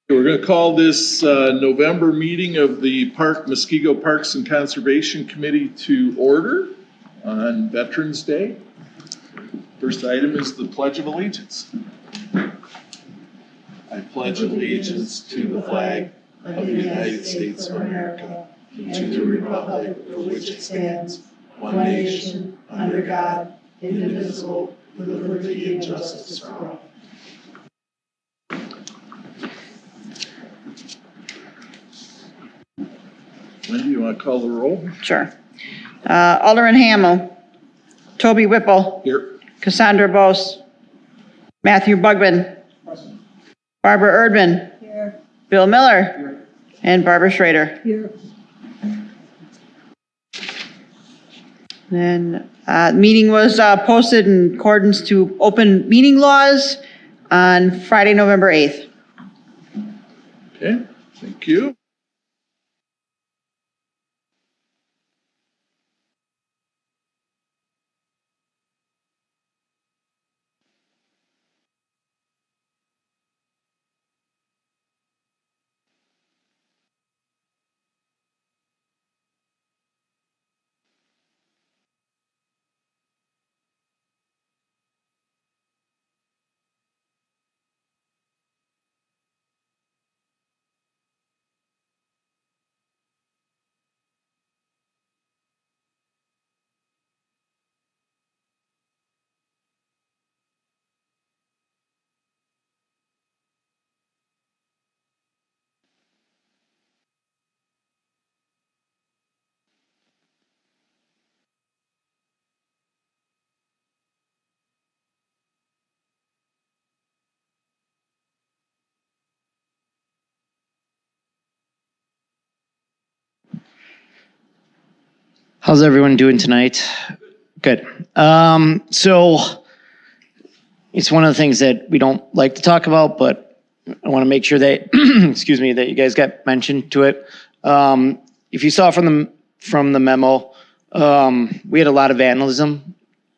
We're going to call this November meeting of the Muskego Parks and Conservation Committee to order on Veterans Day. First item is the Pledge of Allegiance. I pledge allegiance to the flag of the United States of America, to the republic for which it stands, one nation, under God, indivisible, with liberty and justice for all. Wendy, you want to call the roll? Sure. Alderman Hamel. Toby Whipple. Here. Cassandra Bose. Matthew Bugman. Present. Barbara Erdman. Here. Bill Miller. Here. And Barbara Schrader. Here. Then meeting was posted in accordance to open meeting laws on Friday, November 8th. Okay, thank you. How's everyone doing tonight? Good. So it's one of the things that we don't like to talk about, but I want to make sure that, excuse me, that you guys got mentioned to it. If you saw from the memo, we had a lot of vandalism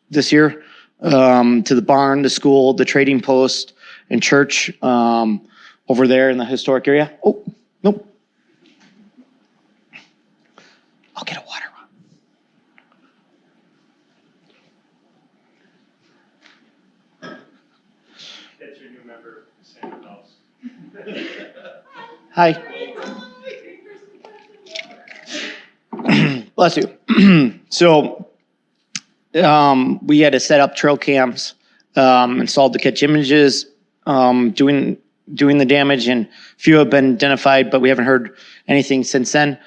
this year to the barn, the school, the trading post, and church over there in the historic area. Oh, nope. I'll get a water. Hi. Bless you. So we had to set up trail cams, installed to catch images, doing the damage, and few have been identified, but we haven't heard anything since then.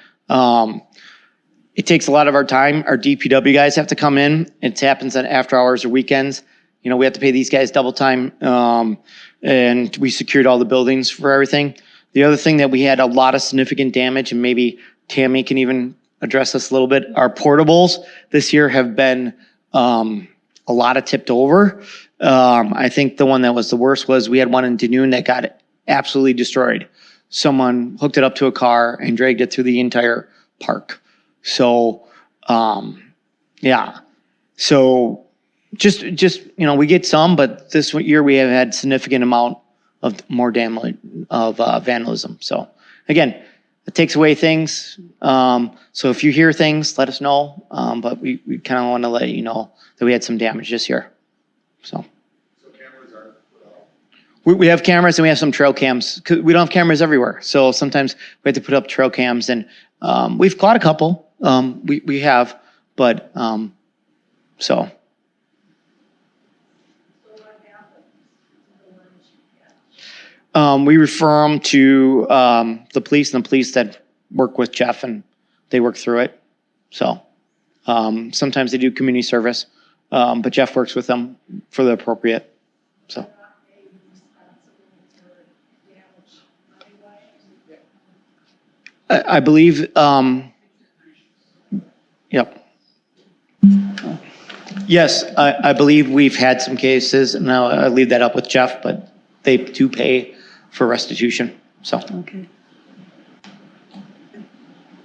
It takes a lot of our time. Our DPW guys have to come in. It happens on after hours or weekends. You know, we have to pay these guys double time, and we secured all the buildings for everything. The other thing that we had a lot of significant damage, and maybe Tammy can even address this a little bit, our portables this year have been a lot of tipped over. I think the one that was the worst was we had one in Danoon that got absolutely destroyed. Someone hooked it up to a car and dragged it through the entire park. So, yeah. So just you know, we get some, but this year we have had significant amount of more damage of vandalism. So again, it takes away things. So if you hear things, let us know. But we kind of want to let you know that we had some damage this year. So Cameras are put out. we have cameras and we have some trail cams. 'Cause we don't have cameras everywhere. So sometimes we have to put up trail cams, and we've caught a couple. We have, but so. We refer them to the police, and the police that work with Jeff, and they work through it. So sometimes they do community service, but Jeff works with them for the appropriate. So I believe, yep. Yes, I believe we've had some cases, and I'll leave that up with Jeff, but they do pay for restitution, so. Okay.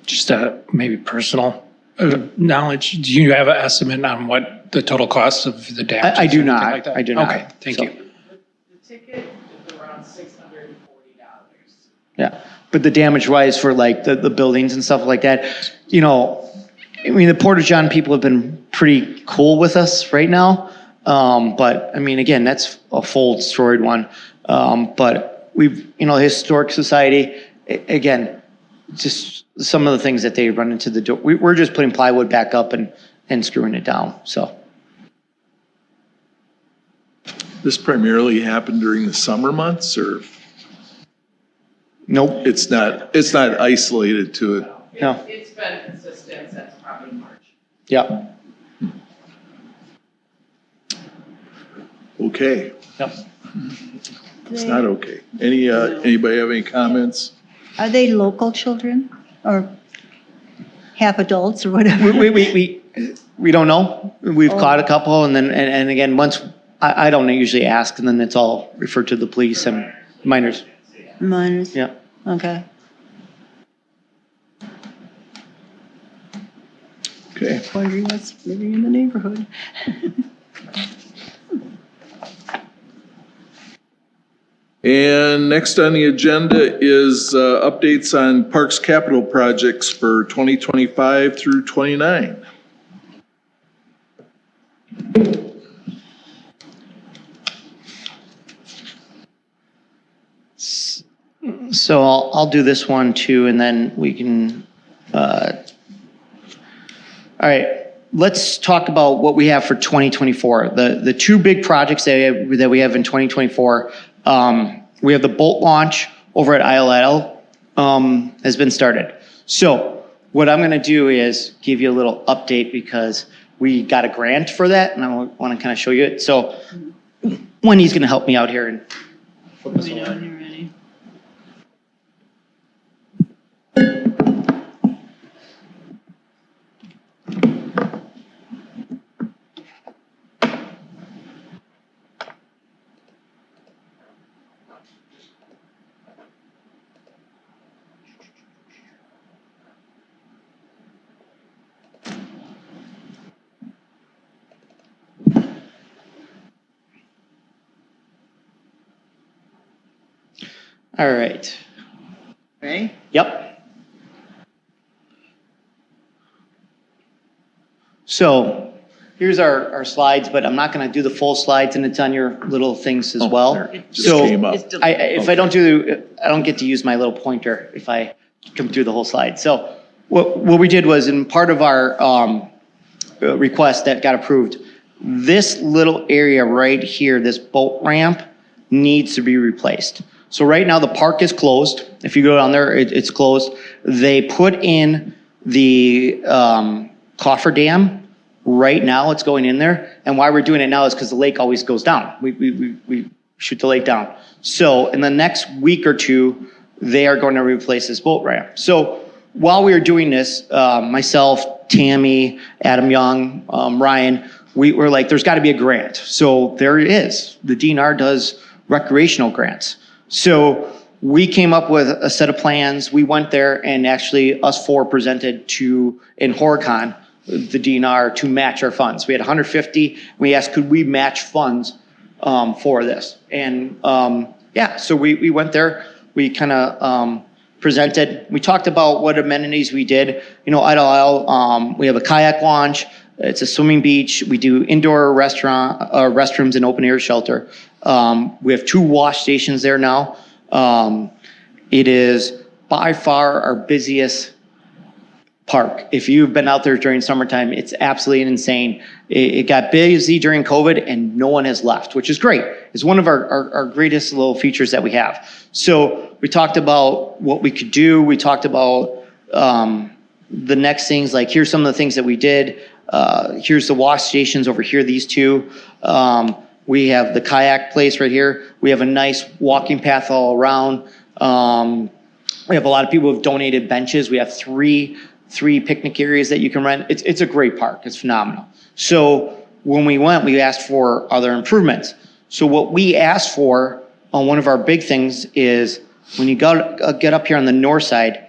Just maybe personal knowledge. Do you have an estimate on what the total cost of the damage? I do or anything not. like that? I do not. Okay, thank So- you. The ticket is around $640. Yeah, but the damage wise for like the buildings and stuff like that, you know, I mean, the Porta John people have been pretty cool with us right now. But I mean, again, that's a full destroyed one. But we've, you know, Historic Society, again, just some of the things that they run into the door. We're just putting plywood back up and screwing it down, so. This primarily happened during the summer months, or Nope, it's not isolated to it? no, It's been consistent since probably March. yeah, Okay, yep. it's not okay. Anybody have any comments? Are they local children or half adults or whatever? We don't know. We've caught a couple, and then, and again, once, I don't usually ask, and then it's all referred to the police and minors. Minors? Yeah. Okay. Okay, Wondering what's living in the neighborhood. and next on the agenda is updates on Parks capital projects for 2025 through 29. So I'll do this one too, and then we can, all right, let's talk about what we have for 2024. The two big projects that we have in 2024, we have the boat launch over at ILL has been started. So what I'm going to do is give you a little update because we got a grant for that, and I want to kind of show you it. So Wendy's going to help me out here and flip this over. When you're ready. All right. Ready? Yep. So here's our slides, but I'm not going to do the full slides, and it's on your little things as well. there. Just So came up. if I don't get to use my little pointer if I come through the whole slide. So what we did was, in part of our request that got approved, this little area right here, this boat ramp, needs to be replaced. So right now the park is closed. If you go down there, it's closed. They put in the coffer dam. Right now it's going in there. And why we're doing it now is because the lake always goes down. We shoot the lake down. So in the next week or two, they are going to replace this boat ramp. So while we were doing this, myself, Tammy, Adam Young, Ryan, we were like, there's got to be a grant. So there it is. The DNR does recreational grants. So we came up with a set of plans. We went there, and actually us four presented in Horicon, the DNR, to match our funds. We had 150. We asked, could we match funds for this? And yeah, so we went there. We kind of presented. We talked about what amenities we did. You know, ILL, we have a kayak launch. It's a swimming beach. We do indoor restrooms and open air shelter. We have 2 wash stations there now. It is by far our busiest park. If you've been out there during summertime, it's absolutely insane. It got busy during COVID, and no one has left, which is great. It's one of our greatest little features that we have. So we talked about what we could do. We talked about the next things, like here's some of the things that we did. Here's the wash stations over here, these 2. We have the kayak place right here. We have a nice walking path all around. We have a lot of people who have donated benches. We have three picnic areas that you can rent. It's a great park. It's phenomenal. So when we went, we asked for other improvements. So what we asked for on one of our big things is, when you get up here on the north side,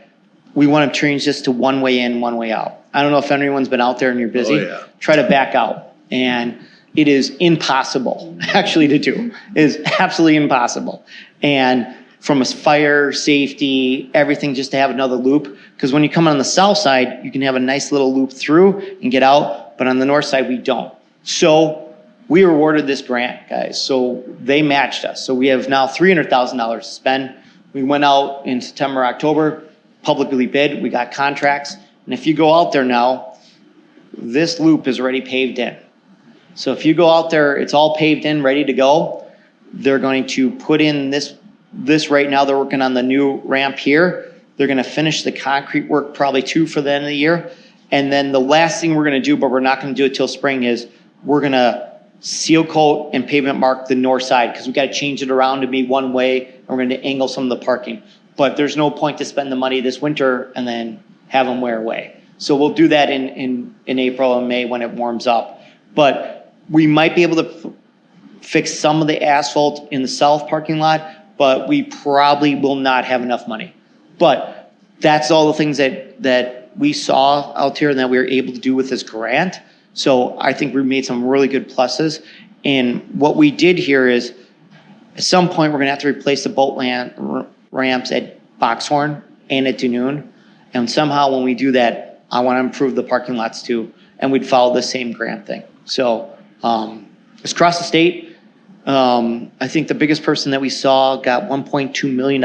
we want to change this to one way in, one way out. I don't know if anyone's been out there and you're busy. Oh, yeah. Try to back out. And it is impossible actually to do. It is absolutely impossible. And from a fire, safety, everything, just to have another loop. Because when you come on the south side, you can have a nice little loop through and get out, but on the north side, we don't. So we were awarded this grant, guys. So they matched us. So we have now $300,000 to spend. We went out in September, October, publicly bid, we got contracts. And if you go out there now, this loop is already paved in. So if you go out there, it's all paved in, ready to go. They're going to put in this right now. They're working on the new ramp here. They're going to finish the concrete work probably too for the end of the year. And then the last thing we're going to do, but we're not going to do it till spring, is we're going to seal coat and pavement mark the north side because we got to change it around to be one way, and we're going to angle some of the parking. But there's no point to spend the money this winter and then have them wear away. So we'll do that in April and May when it warms up. But we might be able to fix some of the asphalt in the south parking lot, but we probably will not have enough money. But that's all the things that we saw out here and that we were able to do with this grant. So I think we made some really good pluses. And what we did here is, at some point, we're going to have to replace the boat ramps at Boxhorn and at Dunoon. And somehow when we do that, I want to improve the parking lots too. And we'd follow the same grant thing. So it's across the state. I think the biggest person that we saw got $1.2 million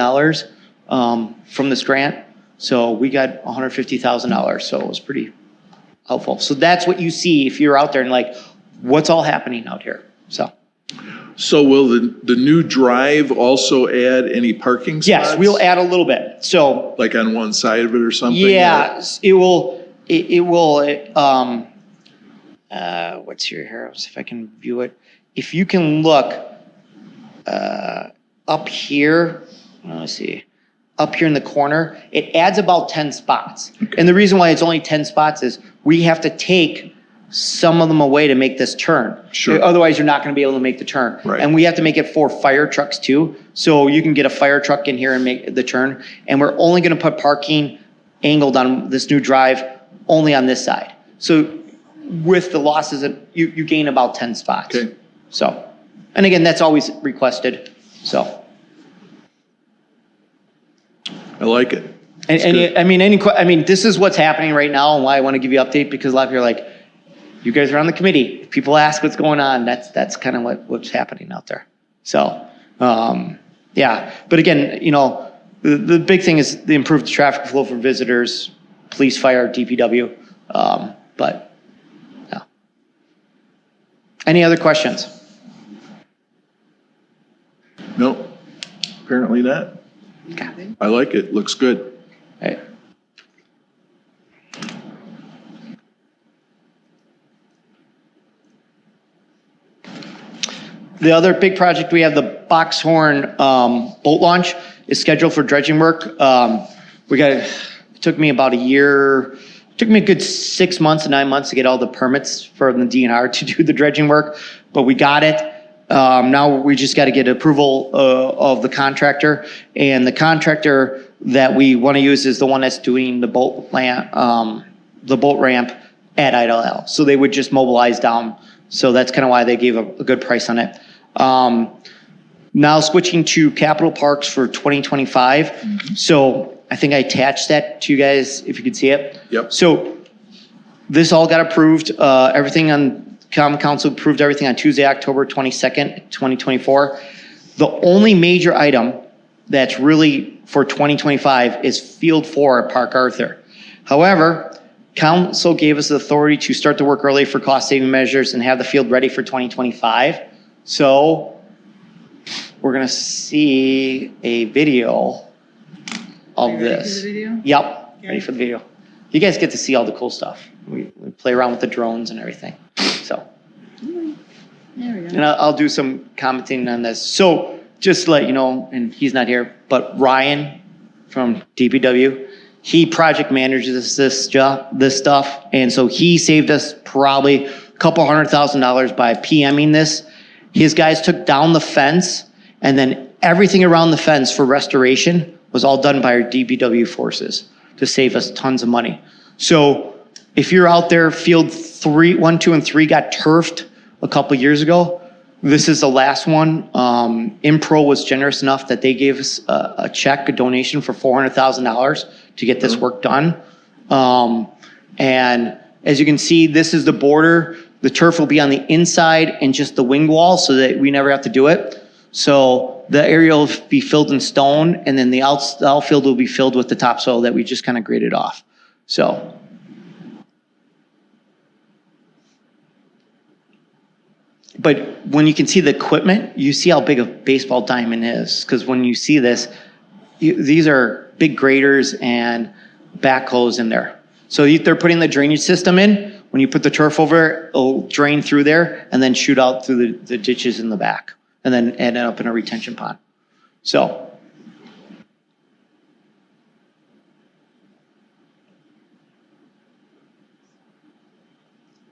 from this grant. So we got $150,000. So it was pretty helpful. So that's what you see if you're out there and like, what's all happening out here? So will the new drive also add any parking spots? yes, we'll add a little bit. So like on one side of it or something? yeah, it will. What's here? See if I can view it. If you can look up here, let's see, up here in the corner, it adds about 10 spots. Okay. And the reason why it's only 10 spots is we have to take some of them away to make this turn. Sure. Otherwise, you're not going to be able to make the turn. Right. And we have to make it for fire trucks too. So you can get a fire truck in here and make the turn. And we're only going to put parking angled on this new drive only on this side. So with the losses, you gain about 10 spots. Okay. So, and again, that's always requested. So. I like it. And this is what's happening right now and why I want to give you an update, because a lot of you are like, you guys are on the committee. If people ask what's going on, that's kind of what's happening out there. So, yeah. But again, the big thing is the improved traffic flow for visitors, police, fire, DPW. But, yeah. Any other questions? No, apparently not. Okay. I like it. Looks good. Right. The other big project we have, the Boxhorn boat launch, is scheduled for dredging work. It took me about a year, it took me a good 6 months to 9 months to get all the permits for the DNR to do the dredging work, but we got it. Now we just got to get approval of the contractor, and the contractor that we want to use is the one that's doing the boat ramp at Idle. So they would just mobilize down. So that's kind of why they gave a good price on it. Now switching to capital parks for 2025. Mm-hmm. So I think I attached that to you guys if you could see it. Yep. So this all got approved. Everything on Common Council approved everything on Tuesday, October 22nd, 2024. The only major item that's really for 2025 is Field 4 at Park Arthur. However, Council gave us the authority to start the work early for cost-saving measures and have the field ready for 2025. So we're going to see a video of this. Ready for the video? Yep, Okay. ready for the video. You guys get to see all the cool stuff. We play around with the drones and everything. So, There we go. and I'll do some commenting on this. So just to let you know, and he's not here, but Ryan from DPW, he project manages this stuff. And so he saved us probably a couple $100,000 by PMing this. His guys took down the fence, and then everything around the fence for restoration was all done by our DPW forces to save us tons of money. So if you're out there, field 1, 2, and 3 got turfed a couple years ago. this is the last one. Impro was generous enough that they gave us a check, a donation for $400,000 to get this work done. And as you can see, this is the border. The turf will be on the inside and just the wing wall so that we never have to do it. So the area will be filled in stone, and then the outfield will be filled with the topsoil that we just kind of graded off. So. But when you can see the equipment, you see how big a baseball diamond is. Because when you see this, these are big graders and backhoes in there. So they're putting the drainage system in. When you put the turf over, it'll drain through there and then shoot out through the ditches in the back. And then end up in a retention pond. So.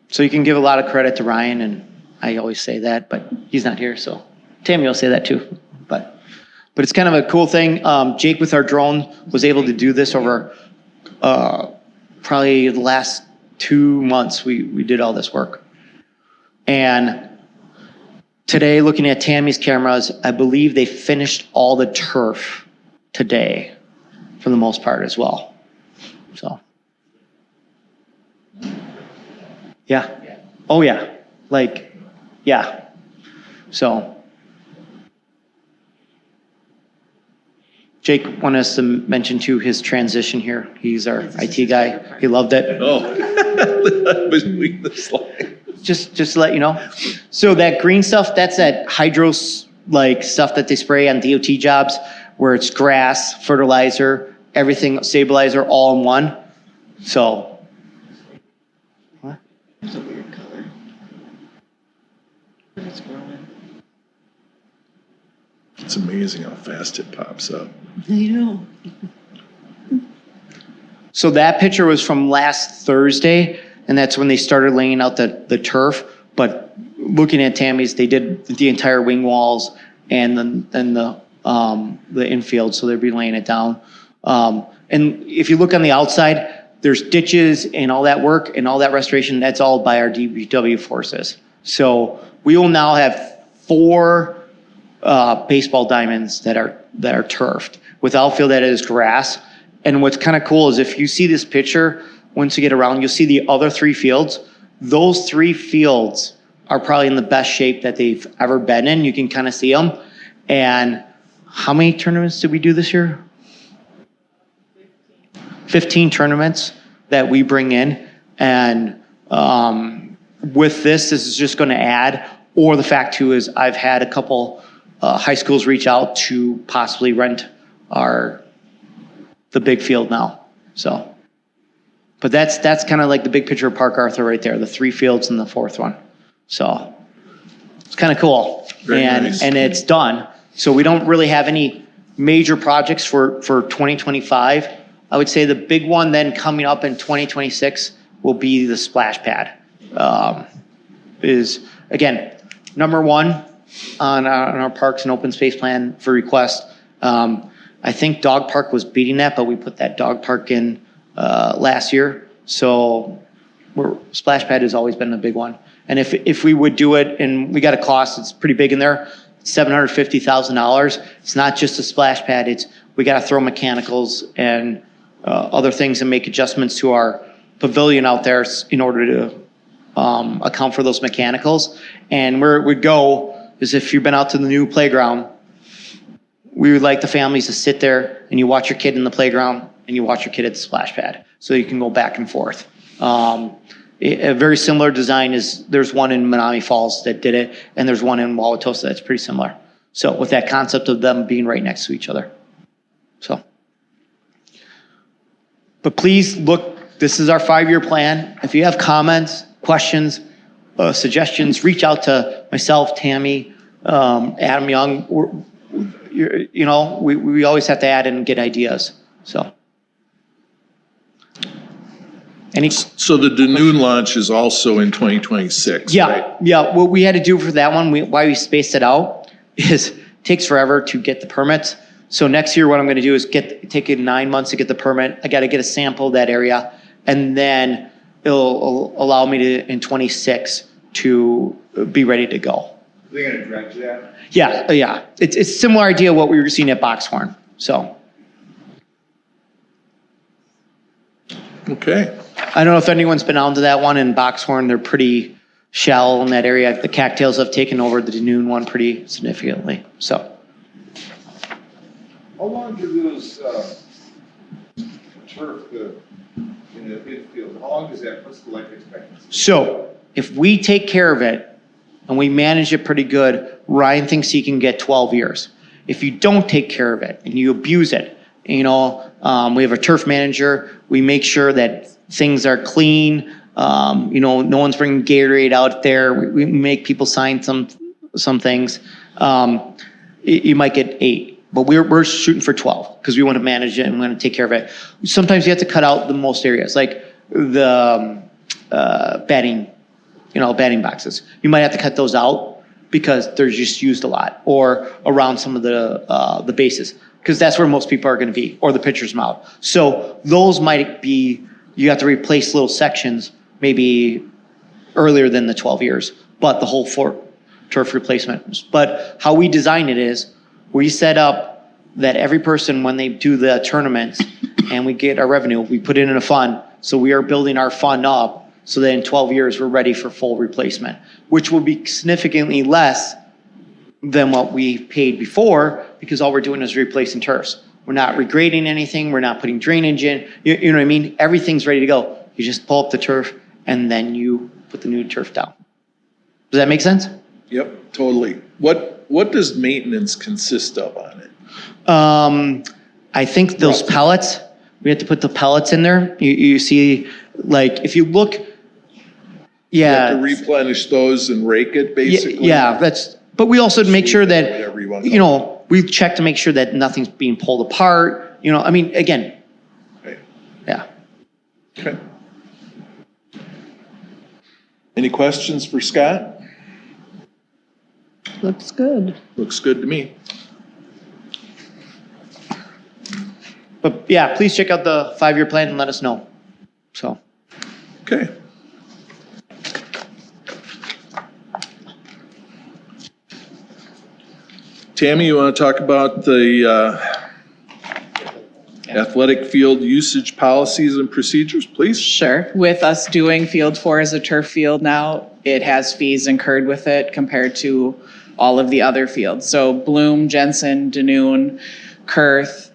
So you can give a lot of credit to Ryan, and I always say that, but he's not here, so Tammy will say that too. But it's kind of a cool thing. Jake with our drone was able to do this over probably the last 2 months. We did all this work. And today, looking at Tammy's cameras, I believe they finished all the turf today for the most part as well. So. Yeah. Oh yeah. Yeah. So. Jake wanted us to mention too his transition here. He's our IT guy. He loved it. Oh, I was reading the slide. Just to let you know. So that green stuff, that's that hydros stuff that they spray on DOT jobs where it's grass, fertilizer, everything, stabilizer all in one. So. What? It's a weird color. But it's growing. It's amazing how fast it pops up. I know. So that picture was from last Thursday, and that's when they started laying out the turf. But looking at Tammy's, they did the entire wing walls and then the infield, so they'd be laying it down. And if you look on the outside, there's ditches and all that work and all that restoration. That's all by our DPW forces. So we will now have 4 baseball diamonds that are turfed with outfield that is grass. And what's kind of cool is if you see this picture, once you get around, you'll see the other 3 fields. Those 3 fields are probably in the best shape that they've ever been in. You can kind of see them. And how many tournaments did we do this year? 15 tournaments that we bring in. And with this is just going to add, or the fact too is I've had a couple high schools reach out to possibly rent the big field now. So, but that's kind of like the big picture of Park Arthur right there, the 3 fields and the 4th one. So it's kind of cool. Very nice. And it's done. So we don't really have any major projects for 2025. I would say the big one then coming up in 2026 will be the splash pad. Is again, number 1 on our parks and open space plan for request. I think dog park was beating that, but we put that dog park in last year. So splash pad has always been a big one. And if we would do it, and we got a cost, it's pretty big in there, $750,000. It's not just a splash pad. We got to throw mechanicals and other things and make adjustments to our pavilion out there in order to account for those mechanicals. And where it would go is if you've been out to the new playground, we would like the families to sit there and you watch your kid in the playground and you watch your kid at the splash pad. So you can go back and forth. A very similar design is there's one in Menominee Falls that did it, and there's one in Wauwatosa that's pretty similar. So with that concept of them being right next to each other. So, but please look, this is our 5-year plan. If you have comments, questions, suggestions, reach out to myself, Tammy, Adam Young. We always have to add and get ideas. So. So the Danoon launch is also in 2026, yeah, right? Yeah. What we had to do for that one, why we spaced it out, is it takes forever to get the permits. So next year, what I'm going to do is take it 9 months to get the permit. I got to get a sample of that area, and then it'll allow me to in 26 to be ready to go. They're gonna dredge that? Yeah, yeah. It's similar idea what we were seeing at Boxhorn. So Okay. I don't know if anyone's been out to that one in Boxhorn. They're pretty shallow in that area. The cattails have taken over the Danoon one pretty significantly. So How long do those, turf, in the infield, how long does that, what's the life expectancy? So if we take care of it and we manage it pretty good, Ryan thinks he can get 12 years. If you don't take care of it and you abuse it, we have a turf manager. We make sure that things are clean. No one's bringing Gatorade out there. We make people sign some things. You might get 8, but we're shooting for 12 because we want to manage it and we want to take care of it. Sometimes you have to cut out the most areas, like the batting boxes. You might have to cut those out because they're just used a lot, or around some of the bases, because that's where most people are going to be, or the pitcher's mound. So those might be, you have to replace little sections maybe earlier than the 12 years, but the whole turf replacement. But how we design it is we set up that every person, when they do the tournaments and we get our revenue, we put it in a fund. So we are building our fund up so that in 12 years we're ready for full replacement, which will be significantly less than what we paid before, because all we're doing is replacing turfs. We're not regrading anything. We're not putting drainage in. You know what I mean? Everything's ready to go. You just pull up the turf and then you put the new turf down. Does that make sense? Yep, totally. What does maintenance consist of on it? I think those pellets, we have to put the pellets in there. You see, like, if you look, You have to replenish those and rake it, basically? Yeah, but we also make sure that, Whatever you want to call we check to make sure that nothing's being pulled apart. Again, Right. yeah. Okay. Any questions for Scott? Looks good. Looks good to me. But yeah, please check out the 5-year plan and let us know. So. Okay. Tammy, you want to talk about the athletic field usage policies and procedures, please? Sure. With us doing Field 4 as a turf field now, it has fees incurred with it compared to all of the other fields. So Bloom, Jensen, Danoon, Kurth,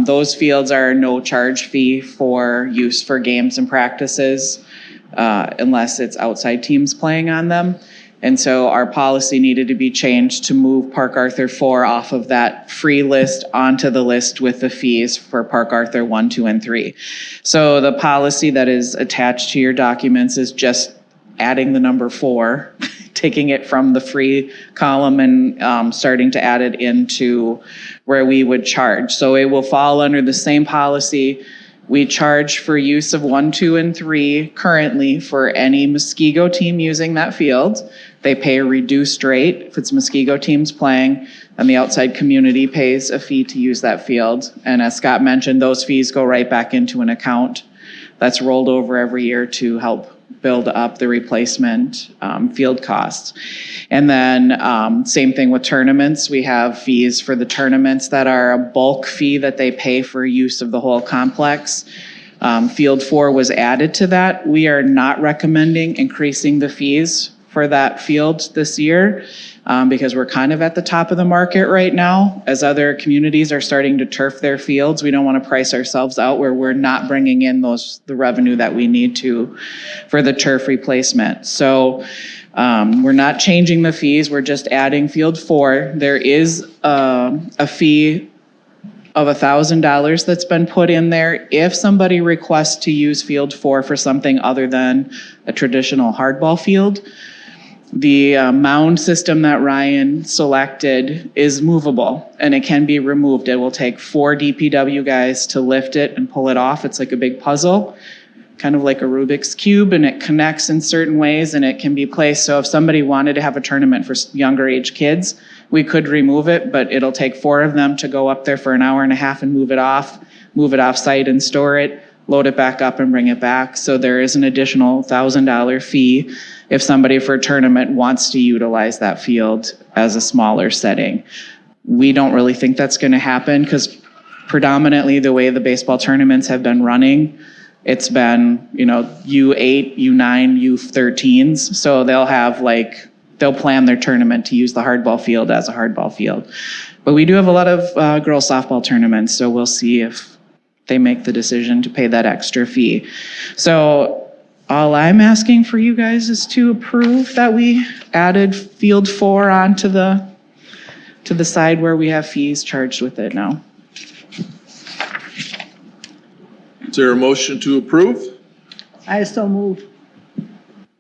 those fields are no charge fee for use for games and practices unless it's outside teams playing on them. And so our policy needed to be changed to move Park Arthur 4 off of that free list onto the list with the fees for Park Arthur 1, 2, and 3. So the policy that is attached to your documents is just adding the number 4, taking it from the free column and starting to add it into where we would charge. So it will fall under the same policy. We charge for use of 1, 2, and 3 currently for any Muskego team using that field. They pay a reduced rate if it's Muskego teams playing, and the outside community pays a fee to use that field. And as Scott mentioned, those fees go right back into an account that's rolled over every year to help build up the replacement field costs. And then same thing with tournaments. We have fees for the tournaments that are a bulk fee that they pay for use of the whole complex. Field 4 was added to that. We are not recommending increasing the fees for that field this year because we're kind of at the top of the market right now. As other communities are starting to turf their fields, we don't want to price ourselves out where we're not bringing in the revenue that we need to for the turf replacement. So we're not changing the fees. We're just adding Field 4. There is a fee of $1,000 that's been put in there if somebody requests to use Field 4 for something other than a traditional hardball field. The mound system that Ryan selected is movable and it can be removed. It will take 4 DPW guys to lift it and pull it off. It's like a big puzzle, kind of like a Rubik's Cube, and it connects in certain ways and it can be placed. So if somebody wanted to have a tournament for younger age kids, we could remove it, but it'll take 4 of them to go up there for an hour and a half and move it off site and store it, load it back up and bring it back. So there is an additional $1,000 fee if somebody for a tournament wants to utilize that field as a smaller setting. We don't really think that's going to happen because predominantly the way the baseball tournaments have been running, it's been, U8, U9, U13s. So they'll plan their tournament to use the hardball field as a hardball field. But we do have a lot of girls softball tournaments, so we'll see if they make the decision to pay that extra fee. So all I'm asking for you guys is to approve that we added Field 4 onto to the side where we have fees charged with it now. Is there a motion to approve? I so move.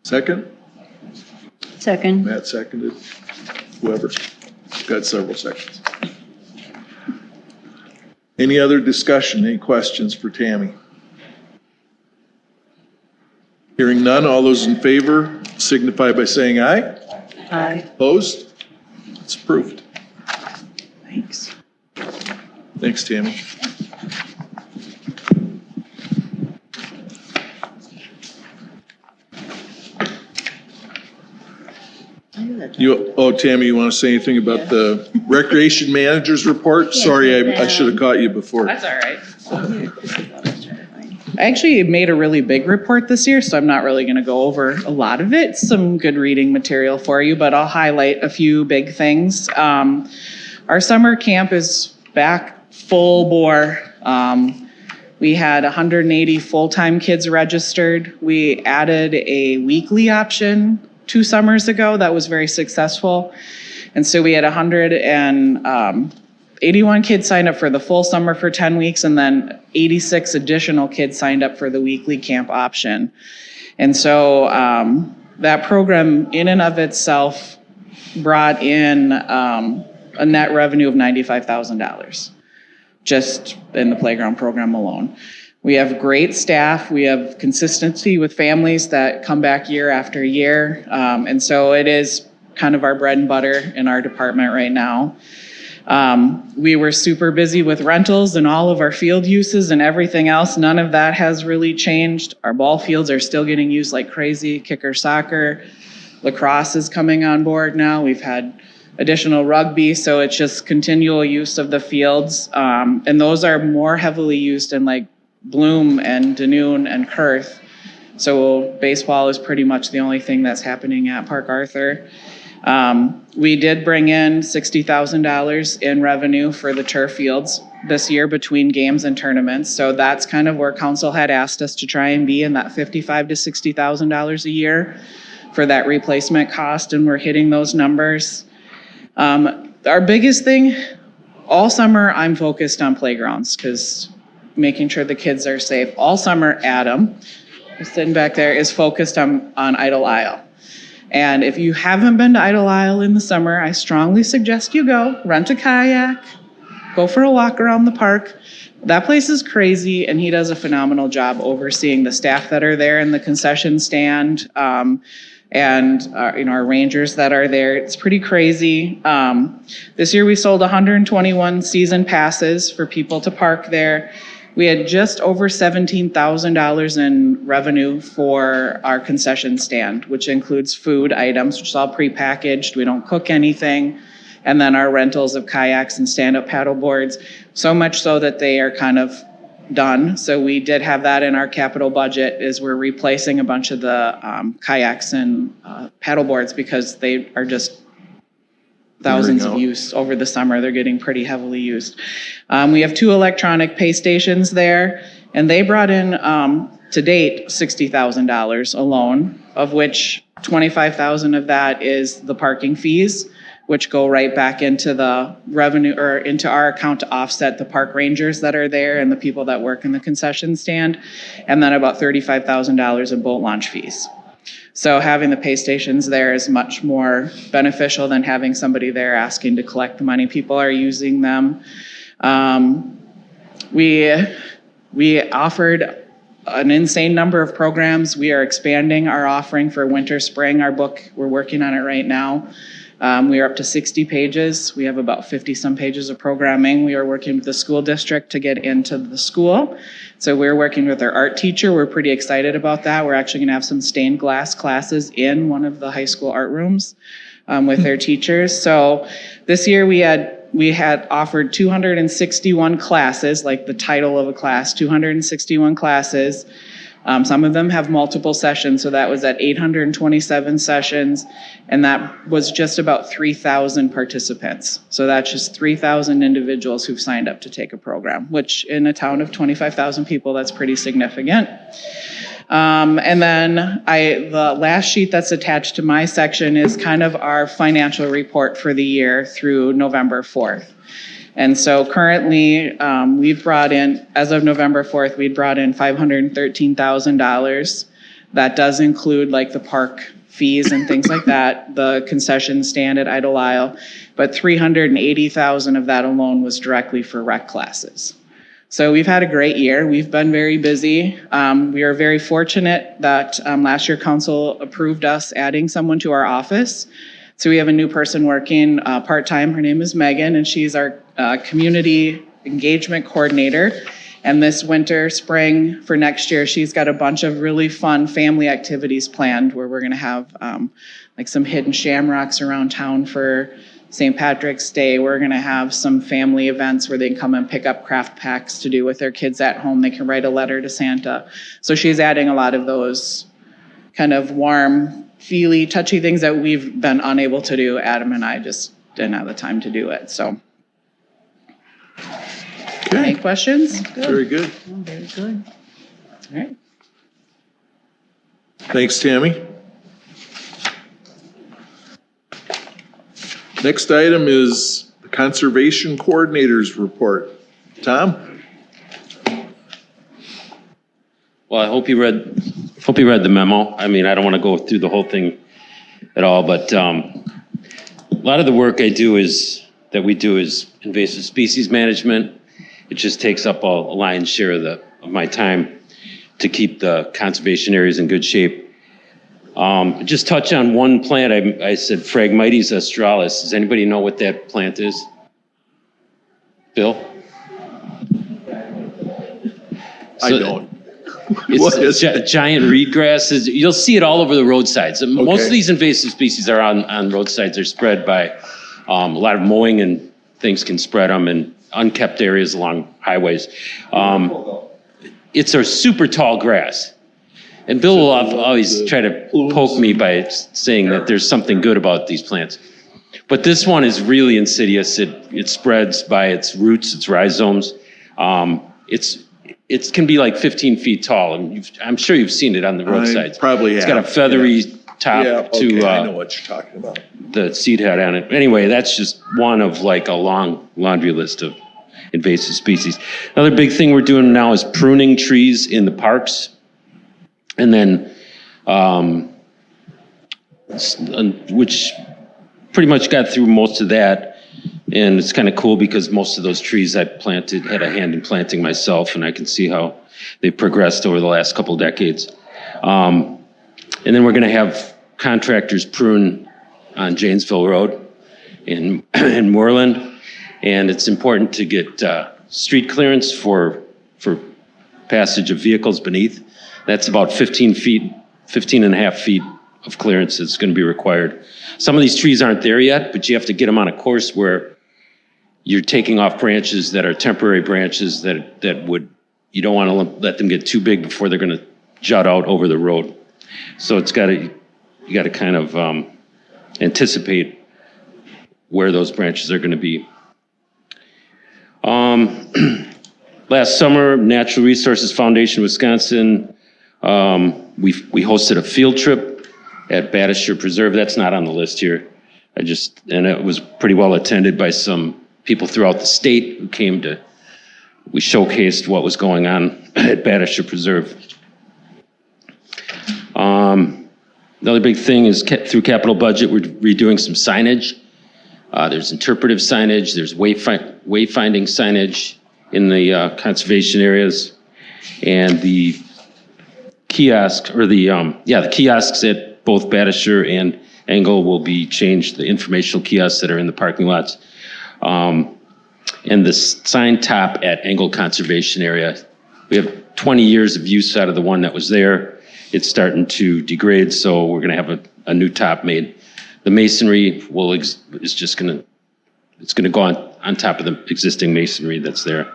Second? Second. Matt seconded. Whoever. Got several seconds. Any other discussion? Any questions for Tammy? Hearing none, all those in favor signify by saying aye. Aye. Opposed? It's approved. Thanks. Thanks, Tammy. Tammy, you want to say anything about the recreation manager's report? Sorry, I should have caught you before. That's all right. I actually made a really big report this year, so I'm not really going to go over a lot of it. Some good reading material for you, but I'll highlight a few big things. Our summer camp is back full bore. We had 180 full-time kids registered. We added a weekly option 2 summers ago that was very successful. And so we had 181 kids signed up for the full summer for 10 weeks, and then 86 additional kids signed up for the weekly camp option. And so that program in and of itself brought in a net revenue of $95,000 just in the playground program alone. We have great staff. We have consistency with families that come back year after year. And so it is kind of our bread and butter in our department right now. We were super busy with rentals and all of our field uses and everything else. None of that has really changed. Our ball fields are still getting used like crazy. Kicker soccer, lacrosse is coming on board now. We've had additional rugby, so it's just continual use of the fields. And those are more heavily used in like Bloom and Danoon and Kurth. So baseball is pretty much the only thing that's happening at Park Arthur. We did bring in $60,000 in revenue for the turf fields this year between games and tournaments. So that's kind of where council had asked us to try and be in that $55,000 to $60,000 a year for that replacement cost, and we're hitting those numbers. Our biggest thing all summer, I'm focused on playgrounds because making sure the kids are safe. All summer, Adam, who's sitting back there, is focused on Idle Isle. And if you haven't been to Idle Isle in the summer, I strongly suggest you go. Rent a kayak, go for a walk around the park. That place is crazy, and he does a phenomenal job overseeing the staff that are there in the concession stand, and our rangers that are there. It's pretty crazy. This year we sold 121 season passes for people to park there. We had just over $17,000 in revenue for our concession stand, which includes food items, which is all prepackaged. We don't cook anything. And then our rentals of kayaks and stand-up paddle boards, so much so that they are kind of done. So we did have that in our capital budget, is we're replacing a bunch of the kayaks and paddle boards because they are just thousands of use over the summer. They're getting pretty heavily used. We have 2 electronic pay stations there, and they brought in, to date, $60,000 alone, of which $25,000 of that is the parking fees, which go right back into the revenue or into our account to offset the park rangers that are there and the people that work in the concession stand, and then about $35,000 in boat launch fees. So having the pay stations there is much more beneficial than having somebody there asking to collect the money. People are using them. We offered an insane number of programs. We are expanding our offering for winter, spring. Our book, we're working on it right now. We are up to 60 pages. We have about 50-some pages of programming. We are working with the school district to get into the school. So we're working with our art teacher. We're pretty excited about that. We're actually going to have some stained glass classes in one of the high school art rooms with their teachers. So this year we had offered 261 classes, like the title of a class, 261 classes. Some of them have multiple sessions, so that was at 827 sessions, and that was just about 3,000 participants. So that's just 3,000 individuals who've signed up to take a program, which in a town of 25,000 people, that's pretty significant. And then the last sheet that's attached to my section is kind of our financial report for the year through November 4th. And so currently, we've brought in, as of November 4th, we'd brought in $513,000. That does include like the park fees and things like that, the concession stand at Idle Isle, but $380,000 of that alone was directly for rec classes. So we've had a great year. We've been very busy. We are very fortunate that last year council approved us adding someone to our office. So we have a new person working part-time. Her name is Megan, and she's our community engagement coordinator. And this winter, spring, for next year, she's got a bunch of really fun family activities planned where we're going to have like some hidden shamrocks around town for St. Patrick's Day. We're going to have some family events where they can come and pick up craft packs to do with their kids at home. They can write a letter to Santa. So she's adding a lot of those kind of warm, feely, touchy things that we've been unable to do. Adam and I just didn't have the time to do it. So, any questions? Very good. Very good. All right. Thanks, Tammy. Next item is the Conservation Coordinator's Report. Tom? Well, I hope you read the memo. I mean, I don't want to go through the whole thing at all, but a lot of the work we do is invasive species management. It just takes up a lion's share of my time to keep the conservation areas in good shape. Just touch on one plant. I said Phragmites australis. Does anybody know what that plant is? Bill? I don't. It's giant reedgrass. You'll see it all over the roadsides. Most of these invasive species are on roadsides. They're spread by a lot of mowing, and things can spread them in unkept areas along highways. It's a super tall grass. And Bill will always try to poke me by saying that there's something good about these plants. But this one is really insidious. It spreads by its roots, its rhizomes. It can be like 15 feet tall, and I'm sure you've seen it on the roadsides. Probably have. It's got a feathery top to I know what you're talking about. the seed head on it. Anyway, that's just one of like a long laundry list of invasive species. Another big thing we're doing now is pruning trees in the parks. And then, which pretty much got through most of that. And it's kind of cool because most of those trees I planted had a hand in planting myself, and I can see how they progressed over the last couple of decades. And then we're going to have contractors prune on Janesville Road in Moreland. And it's important to get street clearance for passage of vehicles beneath. That's about 15 and a half feet of clearance that's going to be required. Some of these trees aren't there yet, but you have to get them on a course where you're taking off branches that are temporary branches you don't want to let them get too big before they're going to jut out over the road. So you got to kind of anticipate where those branches are going to be. Last summer, Natural Resources Foundation Wisconsin, we hosted a field trip at Battister Preserve. That's not on the list here. And it was pretty well attended by some people throughout the state who came we showcased what was going on at Battister Preserve. Another big thing is through capital budget, we're redoing some signage. There's interpretive signage, there's wayfinding signage in the conservation areas, and the kiosks at both Battister and angle will be changed, the informational kiosks that are in the parking lots. And the sign top at Angle Conservation Area, we have 20 years of use out of the one that was there. It's starting to degrade, so we're going to have a new top made. The masonry is just going to go on top of the existing masonry that's there.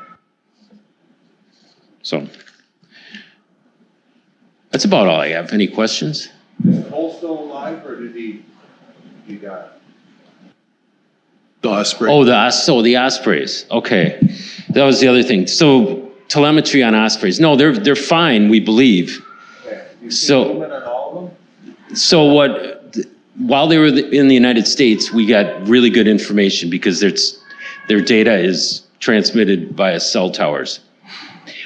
So that's about all I have. Any questions? Is Cole still alive, or did he got? The Osprey. Oh, the ospreys. Okay, that was the other thing. So telemetry on ospreys. No, they're fine. We believe. Okay. You see So- movement on all of them? So while they were in the United States, we got really good information because their data is transmitted via cell towers.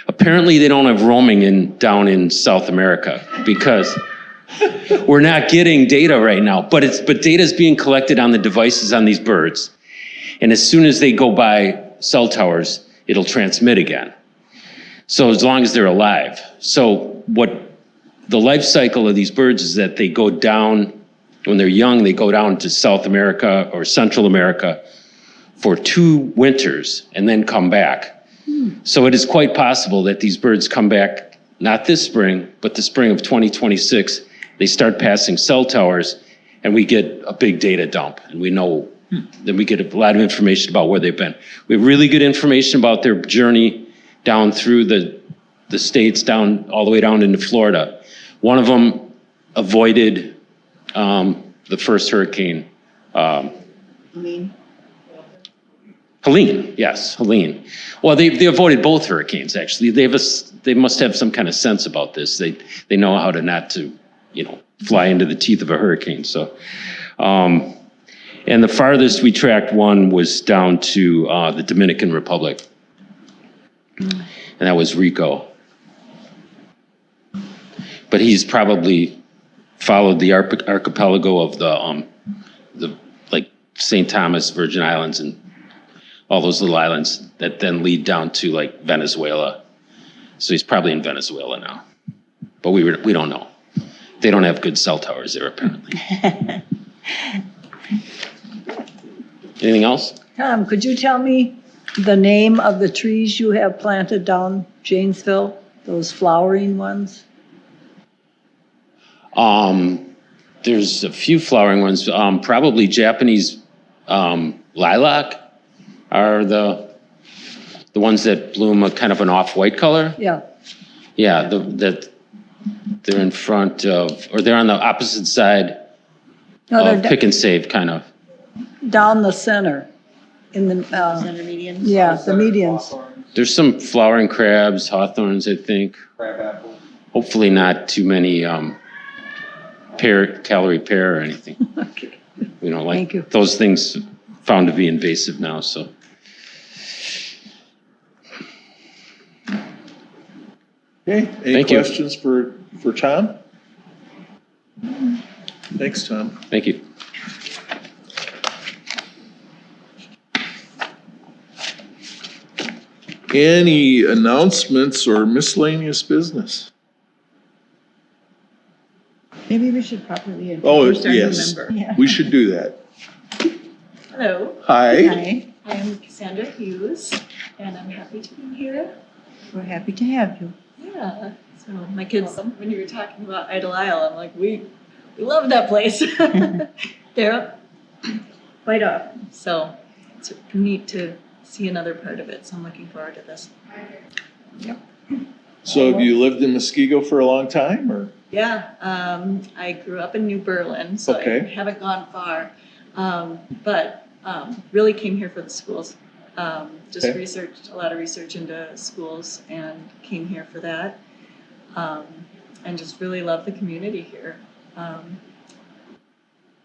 Apparently, they don't have roaming down in South America because we're not getting data right now. But data is being collected on the devices on these birds, and as soon as they go by cell towers, it'll transmit again. So as long as they're alive. So what the life cycle of these birds is that they go down, when they're young, they go down to South America or Central America for 2 winters and then come back. So it is quite possible that these birds come back, not this spring, but the spring of 2026. They start passing cell towers and we get a big data dump, and we know, then we get a lot of information about where they've been. We have really good information about their journey down through the states, down all the way down into Florida. One of them avoided the first hurricane. Helene, yes, Helene. Well, they avoided both hurricanes, actually. They must have some kind of sense about this. They know how to not to, fly into the teeth of a hurricane. So, and the farthest we tracked one was down to the Dominican Republic. And that was Rico. But he's probably followed the archipelago of the like St. Thomas, Virgin Islands, and all those little islands that then lead down to like Venezuela. So he's probably in Venezuela now, but we don't know. They don't have good cell towers there apparently. Anything else? Tom, could you tell me the name of the trees you have planted down Janesville, those flowering ones? There's a few flowering ones. Probably Japanese lilac are the ones that bloom a kind of an off-white color. Yeah. Yeah, that they're in front of, or they're on the opposite side No, of they're Pick and Save, kind of. down the center in the, Center medians? yeah, the medians. There's some flowering crabs, hawthorns, I think. Crab apple. Hopefully not too many calorie pear or anything. Okay. Like Thank you. those things found to be invasive now, so. Okay, any Thank you. questions for Tom? Thanks, Tom. Thank you. Any announcements or miscellaneous business? Maybe we should properly Oh, introduce our new yes, member. we should do that. Hello, Hi. Hi, I am Cassandra Hughes, and I'm happy to be here. we're happy to have you. Yeah, so my kids, when you were talking about Idle Isle, I'm like, we love that place. They're up quite often, so it's neat to see another part of it, so I'm looking forward to this. So have you lived in Muskego for a long time, or? Yeah, I grew up in New Berlin, so I Okay. haven't gone far, but really came here for the schools. Just Okay. researched, a lot of research into schools and came here for that. And just really love the community here.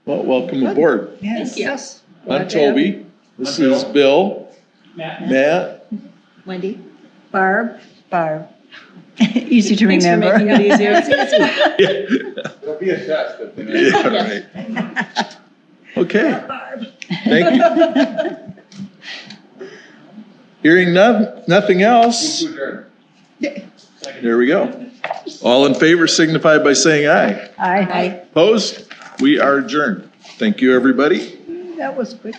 Well, welcome aboard. Yes. Yes. I'm Toby. This is Bill. Matt. Wendy? Barb? Barb. Easy to Thanks for remember. making it easier. It'll be a test at the end. Yeah, right. Okay. Thank you. Hearing nothing else, there we go. All in favor signify by saying aye. Aye. Opposed? We are adjourned. Thank you, everybody. That was quick.